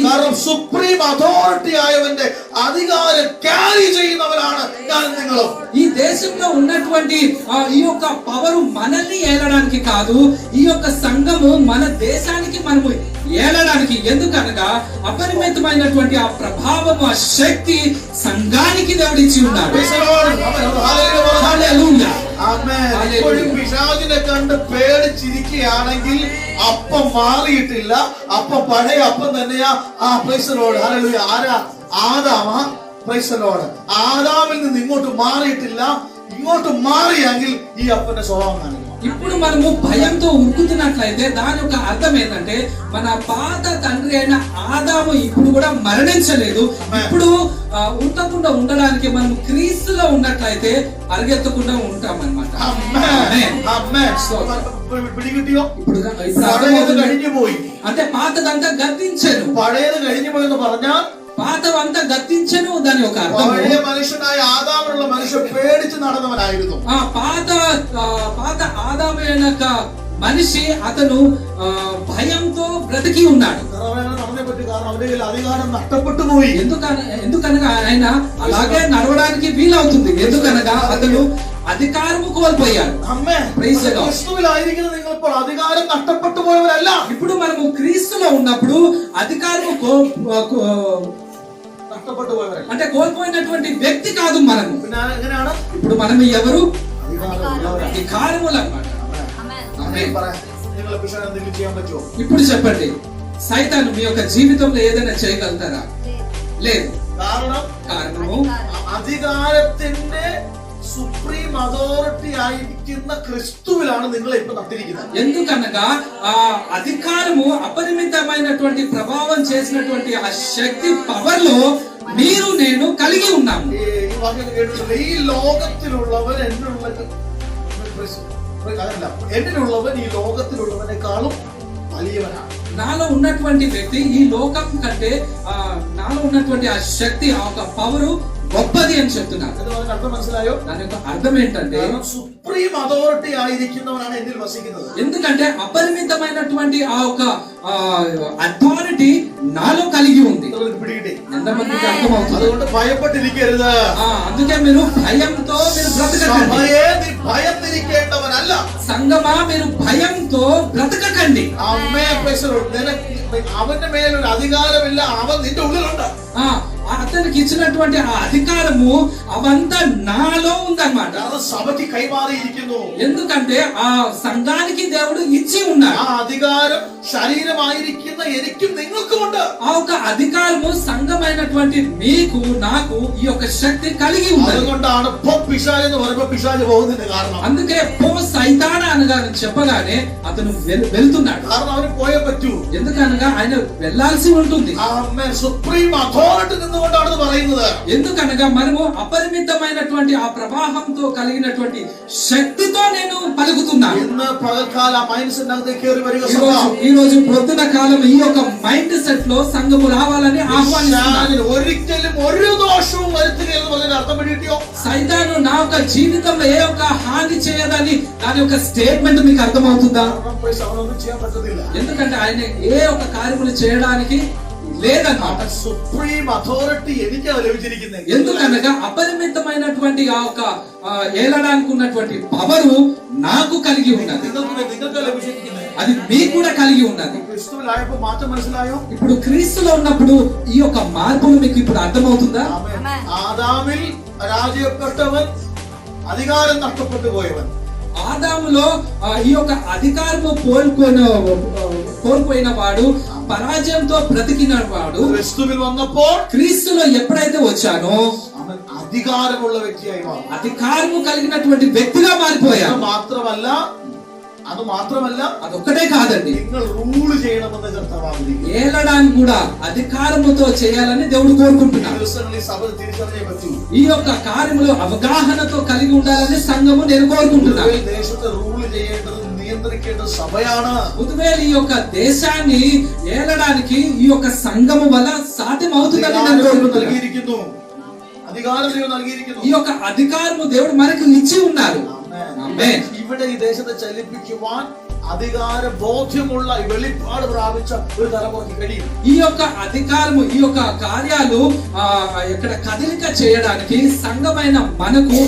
കാരണം സുപ്രീം അതോറിറ്റി ആയവന്റെ അധികാരം ക്യാരി ചെയ്യുന്നവരാണ് ഞാൻ നിങ്ങളും. ఈ దేశంలో ఉన్నటువంటి ఈ యొక్క పవర్ మనల్ని ఏలడానికి కాదు, ఈ యొక్క సంఘము మన దేశానికి మనము ఏలడానికి. ఎందుకనగా అపరిమితమైనటువంటి ఆ ప్రభావము, ఆ శక్తి సంఘానికి దేవుడు ఇచ్చి ఉన్నాడు. హల్లెలూయా. ആമേൻ. ഇപ്പോഴും പിശാചിനെ കണ്ട് പേടിച്ചിരിക്കുകയാണെങ്കിൽ അപ്പം മാറിയിട്ടില്ല. അപ്പം പഴയ അപ്പം തന്നെയാ. Praise the Lord, hallelujah. ആരാ? ആദാമാ. Praise the Lord. ആദാമിൽ നിന്ന് ഇങ്ങോട്ട് മാറിയിട്ടില്ല. ഇങ്ങോട്ട് മാറിയെങ്കിൽ ഈ അപ്പന്റെ സ്വഭാവം കാണിക്കും. ఇప్పుడు మనము భయంతో ఉరుకుతున్నట్లయితే దాని యొక్క అర్థం ఏంటంటే మన పాత తండ్రి అయిన ఆదాము ఇప్పుడు కూడా మరణించలేదు. ఇప్పుడు ఉండకుండా ఉండడానికి మనం క్రీస్తులో ఉన్నట్లయితే పరిగెత్తకుండా ఉంటామన్నమాట. പിടികിട്ടിയോ? ఇప్పుడు കഴിഞ്ഞു പോയി. అంటే పాతదంతా గద్దించను. പഴയത് കഴിഞ്ഞു പോയെന്ന് പറഞ്ഞാൽ పాతవంతా గద్దించను. దాని యొక్క అర్థం പഴയ മനുഷ്യനായ ആദാമിനുള്ള മനുഷ്യൻ പേടിച്ച് നടന്നവനായിരുന്നു. పాత ఆదామైన మనిషి అతను భయంతో బ్రతికి ఉన్నాడు. നടന്നേ പറ്റി. കാരണം അവന്റെ കയ്യിൽ അധികാരം നഷ്ടപ്പെട്ടു പോയി. ఎందుకనగా ఆయన అలాగే నడవడానికి వీలవుతుంది. ఎందుకనగా అతను అధికారము కోల్పోయాడు. ക്രിസ്തുവിലായിരിക്കുന്ന നിങ്ങൾ ഇപ്പോൾ അധികാരം നഷ്ടപ്പെട്ടു പോയവരല്ല. ఇప్పుడు మనము క్రీస్తులో ఉన్నప్పుడు అధికారము നഷ്ടപ്പെട്ടു പോയവരല്ല. అంటే కోల్పోయినటువంటి వ్యక్తి కాదు మనము. പിന്നെ എങ്ങനെയാണ്? ఇప్పుడు మనం ఎవరు? അധികാരമുള്ളവരാണ്. అధికారములు అన్నమాట. ആമേൻ. നിങ്ങൾ പിശാചിനെ എന്തെങ്കിലും ചെയ്യാൻ പറ്റുമോ? ఇప్పుడు చెప్పండి, సైతాను మీ యొక్క జీవితంలో ఏదైనా చేయగలుగుతారా? లేదు. కారణము അധികാരത്തിന്റെ സുപ്രീം അതോറിറ്റി ആയിരിക്കുന്ന ക്രിസ്തുവിലാണ് നിങ്ങളെ ഇപ്പൊ നട്ടിരിക്കുന്നത്. ఎందుకనగా ఆ అధికారము అపరిమితమైనటువంటి ప్రభావం చేసినటువంటి ఆ శక్తి పవర్ లో మీరు నేను కలిగి ఉన్నాము. ഈ വാക്യം കേട്ടിട്ടില്ല? ഈ ലോകത്തിലുള്ളവൻ എന്നിലുള്ളവൻ ഈ ലോകത്തിലുള്ളവനേക്കാളും വലിയവനാണ്. నాలో ఉన్నటువంటి వ్యక్తి ఈ లోకం కంటే నాలో ఉన్నటువంటి ఆ శక్తి, ఆ ఒక పవర్ గొప్పది అని చెప్తున్నారు. അർത്ഥം മനസ്സിലായോ? దాని యొక్క అర్థం ఏంటంటే സുപ്രീം അതോറിറ്റി ആയിരിക്കുന്നവനാണ് എന്നിൽ വസിക്കുന്നത്. ఎందుకంటే అపరిమితమైనటువంటి ఆ ఒక అథారిటీ నాలో కలిగి ఉంది. ఎంతమందికి అర్థమవుతుంది? അതുകൊണ്ട് ഭയപ്പെട്ടിരിക്കരുത്. అందుకే మీరు భయంతో మీరు బ్రతకకండి. ഭയന്നിരിക്കേണ്ടവനല്ല. సంగమా మీరు భయంతో బ్రతకకండి. അവന്റെ മേലൊരു അധികാരമില്ല. അവൻ നിന്റെ ഉള്ളിലുണ്ട്. అతనికి ఇచ్చినటువంటి ఆ అధికారము అవంతా నాలో ఉందన్నమాట. సభకి కైమారిയിരിക്കുന്നു. ఎందుకంటే ఆ సంఘానికి దేవుడు ఇచ్చి ఉన్నాడు. ఆ అధికారం శరీరమాയിരിക്കുന്ന എനിക്കും നിങ്ങൾക്കും ഉണ്ട്. ఆ ఒక అధికారము సంఘమైనటువంటి మీకు నాకు ఈ యొక్క శక్తి కలిగి ఉంది. അതുകൊണ്ടാണ് പിശാച് എന്ന് പറയുമ്പോൾ പിശാച് പോകുന്നതിന്റെ കാരണം. అందుకే పో సైతాన అనగా చెప్పగానే అతను వెళ్తున్నాడు. കാരണം അവന് പോയേ പറ്റൂ. ఎందుకనగా ఆయన వెళ్ళాల్సి ఉంటుంది. సుప్రీం అథారిటీ నిന്നുകൊണ്ടാണ് പറയുന്നത്. ఎందుకనగా మనము అపరిమితమైనటువంటి ఆ ప్రవాహంతో కలిగినటువంటి శక్తితో నేను పలుకుతున్నాను. ഇന്ന് പകൽക്കാല മൈൻഡ് സെറ്റ് കയറി വരിക. ఈ రోజు పొద్దున కాలం ఈ యొక్క మైండ్ సెట్ లో సంఘము రావాలని ఆహ్వానిస్తున్నాను. ഒരിക്കലും ഒരു ദോഷവും വരുത്തുക എന്ന് പറഞ്ഞ അർത്ഥം പിടിയോ? సైతాను నా యొక్క జీవితంలో ఏ ఒక్క హాని చేయదని దాని యొక్క స్టేట్మెంట్ మీకు అర్థమవుతుందా? അവനൊന്നും ചെയ്യാൻ പറ്റത്തില്ല. ఎందుకంటే ఆయన ఏ ఒక్క కార్యములు చేయడానికి లేదన్నమాట. సుప్రీం అథారిటీ എനിക്ക് లభించిరిക്കുന്നത്. ఎందుకనగా అపరిమితమైనటువంటి ఆ యొక్క ఏలడానికి ఉన్నటువంటి పవరు నాకు కలిగి ఉన్నది. നിങ്ങൾക്ക് ലഭിച്ചിരിക്കുന്നത്. అది మీకు కూడా కలిగి ఉన్నది. క్రిస్తువులాయപ്പോൾ మాత్రం മനസ്സിലായോ? ఇప్పుడు క్రీస్తులో ఉన్నప్పుడు ఈ యొక్క మార్పులు మీకు ఇప్పుడు అర్థమవుతుందా? ఆదామిൽ పరాజయപ്പെട്ടവൻ అధికారం నష్టപ്പെട്ടു పోయవൻ. ఆదాములో ఈ యొక్క అధికారము కోల్పోయిన వాడు, పరాజయంతో బ్రతికిన వాడు క్రిస్తువిൽ വന്നപ്പോൾ క్రీస్తులో ఎప్పుడైతే వచ్చానో അവൻ అధికారముള്ള వ్యక్తిയായി మారి. అధికారము కలిగినటువంటి వ్యక్తిగా మారిపోయాడు. അത് മാത്രമല്ല అదొక్కటే కాదండి, നിങ്ങൾ రూల్ చేయണമെന്ന് కర్ത്താവ് ആഗ്രഹിക്കുന്നു. ఏలడానికి కూడా అధికారముతో చేయాలని దేవుడు కోరుకుంటున్నాడు. ദിവസങ്ങളിൽ സഭ തിരിച്ചറിഞ്ഞേ പറ്റൂ. ఈ యొక్క కార్యములు అవగాహనతో కలిగి ఉండాలని సంఘము నేను కోరుకుంటున్నాను. ദേശത്തെ రూల్ ചെയ്യേണ്ടത് నియంత్రించేది సభയാണ്. ఉద్వేల్ ఈ యొక్క దేశాన్ని ఏలడానికి ఈ యొక్క సంఘము వల్ల సాధ్యం అవుతుందని నేను కోరుకుంటున్నాను. అధికారం దేవుడు നൽകിയിരിക്കുന്നു. ఈ యొక్క అధికారము దేవుడు మనకు ఇచ్చి ఉన్నారు. ఆమేన్. ഇവിടെ ഈ ദേശത്തെ ചലിപ്പിക്കുവാൻ అధికార బోధ్యముള്ള వెలిపాడు ప్రాపించ ഒരു తలముకి കഴിയും. ఈ యొక్క అధికారము ఈ యొక్క కార్యాలు ఇక్కడ కదలిక చేయడానికి సంఘమైన మనకు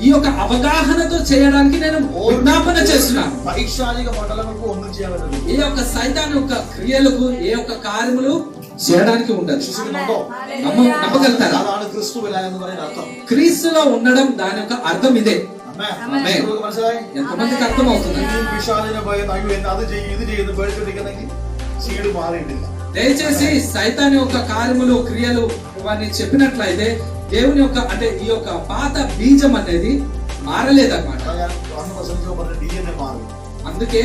ఈ యొక్క అవగాహనతో చేయడానికి నేను విజ్ఞాపన చేస్తున్నాను. పైశాచిక మండలములకు ఒന്നും ചെയ്യാൻ പറ്റില്ല. ఈ యొక్క సైతాన్ యొక్క క్రియలకు ఏ యొక్క కార్యములు చేయడానికి ఉండదు. నమ్మగలుగుతారా? అതാണ് క్రిస్తువిలా എന്ന് പറയുന്ന అర్థం. క్రీస్తులో ఉండడం దాని యొక్క అర్థం ఇదే. ఎంతమందికి అర్థం అవుతుంది? పిశాచిനെ భయం అది చేయి ఇది చేయదు బయటకెళ్ళి సీడు మారేంటిല്ല. దయచేసి సైతాన్ యొక్క కార్యములు క్రియలు ఇవన్నీ చెప్పినట్లయితే దేవుని యొక్క అంటే ఈ యొక్క పాత బీజం అనేది మారలేదన్నమాట. డిఎన్ఏ మారు. అందుకే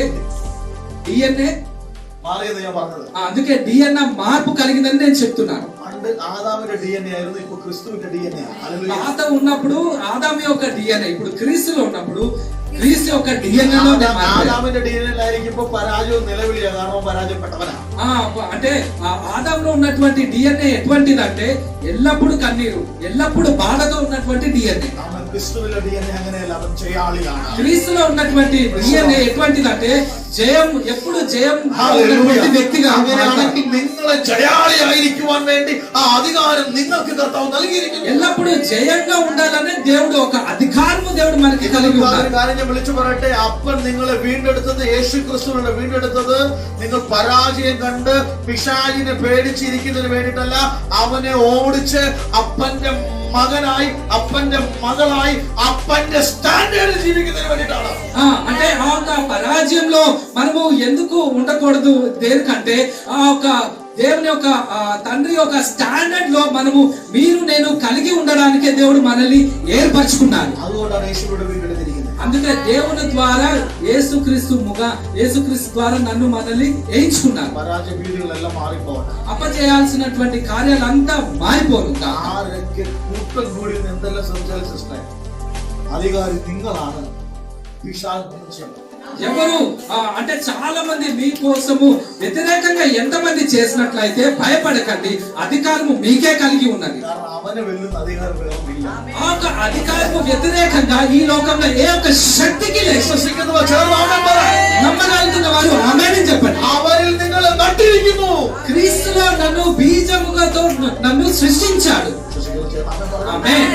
డిఎన్ఏ మారేది ഞാൻ പറഞ്ഞത്. అందుకే డిఎన్ఏ మార్పు కలిగిందని నేను చెప్తున్నాను. ఆదాము의 డిఎన్ఏ ఆയിരുന്നു, ఇప్పుడు క్రిస్తువిന്റെ డిఎన్ఏ. పాత ఉన్నప్పుడు ఆదాము యొక్క డిఎన్ఏ, ఇప్పుడు క్రీస్తులో ఉన్నప్పుడు క్రీస్తు యొక్క డిఎన్ఏలో ఆదాము의 డిఎన్ఏ ఆയിരിക്കുമ്പോൾ పరాజయం నిలవిలియ కారణం పరాజయപ്പെട്ടവനാ. అంటే ఆదాములో ఉన్నటువంటి డిఎన్ఏ ఎటువంటిదంటే ఎల్లప్పుడు కన్నీరు, ఎల్లప్పుడు బాధతో ఉన్నటువంటి డిఎన్ఏ. క్రిస్తువిന്റെ డిఎన్ఏ അങ്ങനെയല്ല, അവൻ ജയാളിയാണ്. క్రీస్తులో ఉన్నటువంటి డిఎన్ఏ ఎటువంటిదంటే జయం, ఎప్పుడు జయం ఉన్నటువంటి వ్యక్తిగా. അങ്ങനെയാണെങ്കിൽ നിങ്ങളെ ജയാളിയായിരിക്കുവാൻ വേണ്ടി ആ അധികാരം നിങ്ങൾക്ക് കർത്താവ് നൽകിയിരിക്കുന്നു. ఎల్లప్పుడు జయంగా ఉండాలని దేవుడు ఒక అధికారము దేవుడు మనకి కలిగి ఉన్నాడు. കാര്യം ഞാൻ വിളിച്ചു പറയട്ടെ, അപ്പൻ നിങ്ങളെ വീണ്ടെടുത്തത്, യേശു ക്രിസ്തുവിനെ വീണ്ടെടുത്തത് നിങ്ങൾ പരാജയം കണ്ട് പിശാചിനെ പേടിച്ചിരിക്കുന്നതിന് വേണ്ടിയിട്ടല്ല, അവനെ ഓടിച്ച് അപ്പന്റെ మగనాయి అప్పంటే మగలాయి అప్పంటే స్టాండర్డ్ జీవించడానికి వేడిటాడు. అంటే ఆ ఒక పరాజయంలో మనము ఎందుకు ఉండకూడదు? దేనికంటే ఆ ఒక దేవుని యొక్క తండ్రి యొక్క స్టాండర్డ్ లో మనము మీరు నేను కలిగి ఉండడానికే దేవుడు మనల్ని ఏర్పరచుకున్నాడు. അതുകൊണ്ടാണ് യേശുവിടെ വീണ്ടെടുത്തിരിക്കുന്നത്. అందుకే దేవుని ద్వారా యేసుక్రీస్తు ద్వారా నన్ను మనల్ని ఎంచుకున్నాడు. పరాజయ వీరులెల్లం మారిపోవాలి. అపజయాల్సినటువంటి కార్యాలంతా మారిపోను. ആരൊക്കെ കൂട്ടം കൂടി എന്തെല്ലാം സംസാരിച്ചിട്ടുണ്ടായി, అధికారి നിങ്ങളാണ്. ఎవరు అంటే చాలా మంది మీకోసము వ్యతిరేకంగా ఎంతమంది చేసినట్లయితే భయపడకండి, అధికారము మీకే కలిగి ఉన్నది. ఆ అధికారము వ్యతిరేకంగా ఈ లోకంలో ఏ ఒక్క శక్తికి లేదు. నమ్మగలుగుతున్న వారు ఆమేన్ చెప్పండి. క్రీస్తులో నన్ను బీజముగాతో నన్ను సృష్టించాడు. ఆమేన్.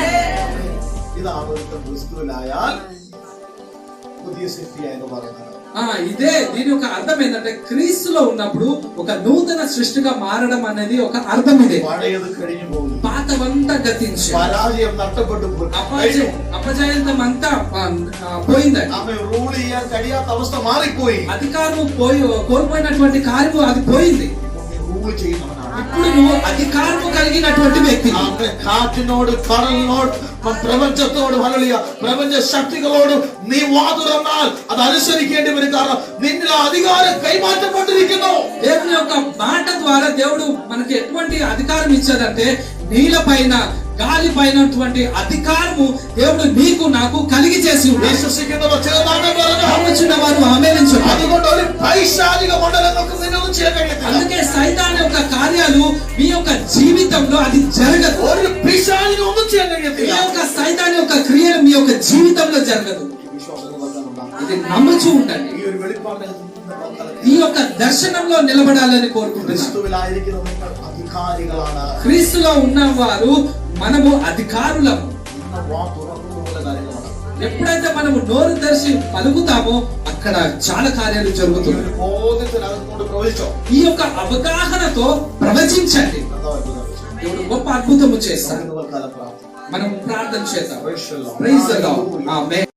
ఇదే దీని యొక్క అర్థం ఏంటంటే క్రీస్తులో ఉన్నప్పుడు ఒక నూతన సృష్టిగా మారడం అనేది ఒక అర్థం. ఇదే పాతవంతా గతించి అపజయం అంతా పోయిందండి. అధికారం కోల్పోయినటువంటి కార్యము అది పోయింది. ఇప్పుడు నువ్వు అధికారము కలిగినటువంటి వ్యక్తి. കാറ്റിനോട് കടലിനോട് പ്രപഞ്ചത്തോട് പ്രപഞ്ച ശക്തികളോട് നീ വാതുറന്നാൽ അത് അനുസരിക്കേണ്ടി വരും. കാരണം നിന്നിൽ అధికారం కైమాற்றപ്പെട്ടിരിക്കുന്നു. దేవుని యొక్క మాట ద్వారా దేవుడు మనకి ఎటువంటి అధికారం ఇచ్చాడంటే నీళ్ళ పైన గాలి పైనటువంటి అధికారము దేవుడు నీకు నాకు కలిగి చేసి ఉన్నాడు. വിശ്വസിക്കുന്നവർ ചെറുതാണോ പറഞ്ഞോ? నమ్ముచున్న వారు ఆమేనించు. അതുകൊണ്ട് ഒരു പൈശാചിക മണ്ഡലങ്ങൾക്ക് നിന്നൊന്നും ചെയ്യാൻ കഴിയത്തില്ല. అందుకే సైతాన్ యొక్క కార్యాలు మీ యొక్క జీవితంలో అది జరగదు. ഒരു പിശാചിനും ഒന്നും ചെയ്യാൻ మీ കഴിയത്തില്ല. యొక్క సైతాన్ యొక్క క్రియలు మీ యొక్క జీవితంలో జరగదు. ഈ വിശ്വാസം നമുക്കുണ്ടാകണം. ఇది నమ్ముచూ ఉండండి. ഈ ഒരു വെളിപ്പാടിനെ ఈ యొక్క దర్శనంలో నిలబడాలని కోరుకుంటున్నాను. ക്രിസ്തുവിലായിരിക്കുന്ന നിങ്ങൾ അധികാരികളാണ്. క్రీస్తులో ఉన్నవారు మనము అధికారులము. ഇന്ന് വാ തുറക്കുന്ന കാര്യങ്ങളാണ്. ఎప్పుడైతే మనము నోరు తెరిచి పలుకుతామో అక్కడ చాలా కార్యాలు ഈ జరుగుతాయి. ഒരു ബോധത്തിനകത്തുകൊണ്ട് പ്രവചിച്ചോ? ఈ యొక్క అవగాహనతో ప్రవచించండి. దేవుడు గొప్ప అద్భుతము చేస్తాడు. നമുക്ക് തൽക്കാലം പ്രാർത്ഥിക്കാം. మనం ప్రార్థన చేద్దాం. Praise the Lord. Praise the Lord. Hallelujah. Amen.